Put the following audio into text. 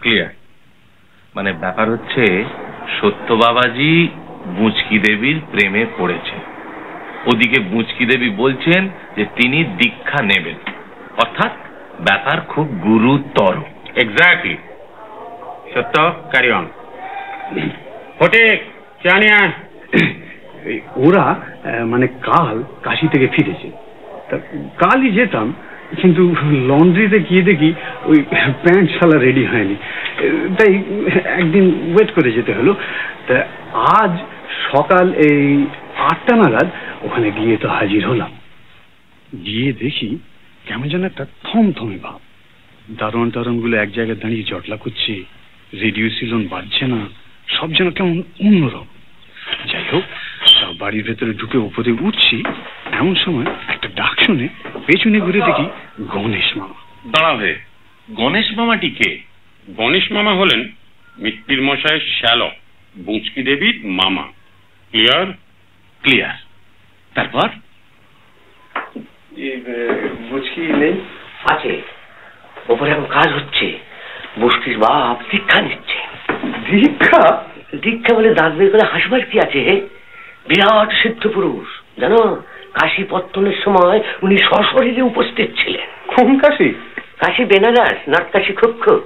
Clear. মানে ব্যাপার হচ্ছে সত্য বাবাজি বুচকি দেবীর প্রেমে পড়েছে, ওদিকে বুচকি দেবী বলছেন যে তিনি দীক্ষা নেবেন, অর্থাৎ ব্যাপার খুব গুরুতর। এক্স্যাক্টলি। সত্য, ক্যারি অন। ফটিক, চা নিয়ে আয়। ওরা মানে কাল কাশি থেকে ফিরেছে, কালই যেতাম, কিন্তু লন্ড্রিতে গিয়ে দেখি ওই প্যান্ট শালা রেডি হয়নি, তাই একদিন ওয়েট করে যেতে হলো। তা আজ সকাল এই 8টা নাগাদ ওখানে গিয়ে তো হাজির হলাম। গিয়ে দেখি কেমন যেন একটা থমথমে ভাব, দারোয়ান টারোয়ানগুলো এক জায়গায় দাঁড়িয়ে জটলা করছে, রেডিও সিলন বাজছে না, সব যেন কেমন অন্যরকম। যাই হোক, বাড়ির ভেতরে ঢুকে উপরে উঠছি, এমন সময় একটা ডাক শুনে পেছনে ঘুরে দেখি গণেশ মামা। দাঁড়াবে, গণেশ মামাটি কে? গণেশ মামা হলেন মিত্তির মশাইয়ের শ্যালক, বুচকি দেবীর মামা। ক্লিয়ার? ক্লিয়ার। তারপর বুঝকি নেই? আছে, ওপরে এখন কাজ হচ্ছে। বুচকির বাপ দীক্ষা নিচ্ছে। দীক্ষা? দীক্ষা বলে দাঁত বের করে হাসবার কি আছে? বিরাট সিদ্ধ পুরুষ, জানো, কাশী পত্তনের সময় উনি সশরীরে উপস্থিত ছিলেন। কোন কাশী? কাশী বেনারস, নট কাশী খুব খুব।